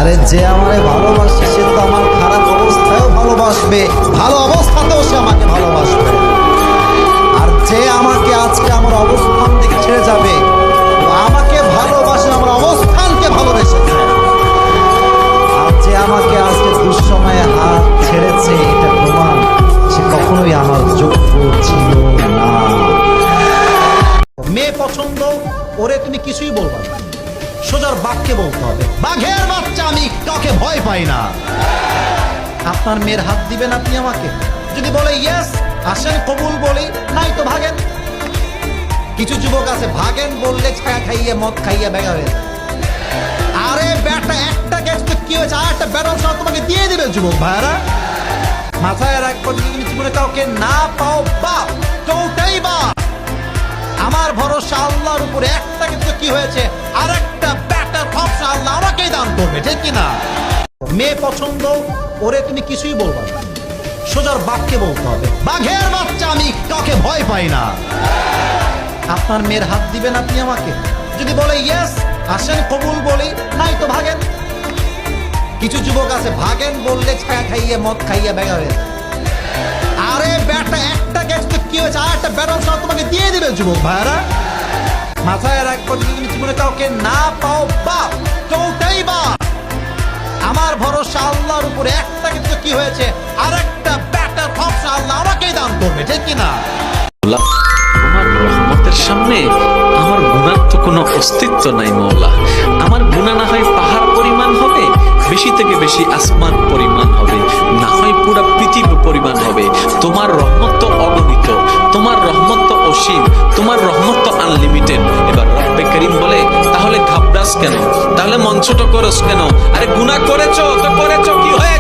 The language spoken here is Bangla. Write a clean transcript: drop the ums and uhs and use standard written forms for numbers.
আরে যে আমারে ভালোবাসে সে তো আমার খারাপ অবস্থায়ও ভালোবাসবে, ভালো অবস্থাতেও সে আমাকে ভালোবাসবে। আর যে আমাকে আজকে আমার অবস্থান থেকে ছেড়ে যাবে, আমাকে ভালোবাসে আমার অবস্থানকে ভালোবেসেছে। আর যে আমাকে আজকে দুঃসময়ে হাত ছেড়েছে, এটা প্রমাণ সে কখনোই আমার যোগ্য ছিল না। মেয়ে পছন্দ, ওরে তুমি কিছুই বলবা না, সোজার বাঘকে বলতে হবে, বাঘের বাচ্চা আমি কাউকে ভয় পাই না। আপনার মেয়ের হাত দিবেন আপনি আমাকে? যদি বলে ইয়েস আসেন কবুল বলি, নাই তো ভাগেন। কিছু যুবক আছে ভাগেন বললে ছায়া খাইয়ে মদ খাইয়ে বেগা হয়ে যায়। আরে বেটা একটা গ্যাস তো কি হয়েছে, আর একটা ব্যাটাল সহ তোমাকে দিয়ে দিবে যুবক ভাইরা। মাথায় রাখবো যদি তুমি জীবনে কাউকে না পাও বাপ, চৌটাই বাপ। আমার ভরসা আল্লাহর উপরে, একটা কিন্তু কি হয়েছে আর একটা ব্যাটার ভরসা আল্লাহ আমাকেই দান করবে, ঠিক কিনা? মেয়ে পছন্দ, ওরে তুমি কিছুই বলবা না, সোজার বাঘকে বলতে হবে, বাঘের বাচ্চা আমি কাউকে ভয় পাই না। আপনার মেয়ের হাত দিবেন আপনি আমাকে? যদি বলে ইয়েস আসেন কবুল বলি, নাই তো ভাগেন। কিছু যুবক আছে ভাগেন বললে ছায়া খাইয়ে মদ খাইয়ে বেগা হয়ে যায়। আরে বেটা একটা গ্যাস তো কি হয়েছে, আর একটা ব্যাটাল সহ তোমাকে দিয়ে দিবে যুবক ভাইরা। মাথায় রাখবো যদি তুমি জীবনে কাউকে না পাও বাপ, চৌটাই বাপ। আমার ভরসা আল্লাহর উপরে, একটা কিন্তু কি হয়েছে আর একটা ব্যাটার ভরসা আল্লাহ আমাকেই দান করবে, ঠিক কিনা? তোমার রহমতের সামনে আমার গুনার তো কোনো অস্তিত্ব নাই মওলা। আমার গুনাহ না হয় পাহাড় পরিমাণ হবে, বেশি থেকে বেশি আসমান পরিমাণ হবে, না হয় পুরো পৃথিবী পরিমাণ হবে। তোমার রহমত তো অগণিত, তোমার রহমত তো অসীম, তোমার রহমত তো আনলিমিটেড। এবার রব্বে করিম বলে তাহলে ঘাবড়াস কেন, তাহলে মন ছোট করস কেন? আরে গুনাহ করেছো তো করেছো, কি হয়ে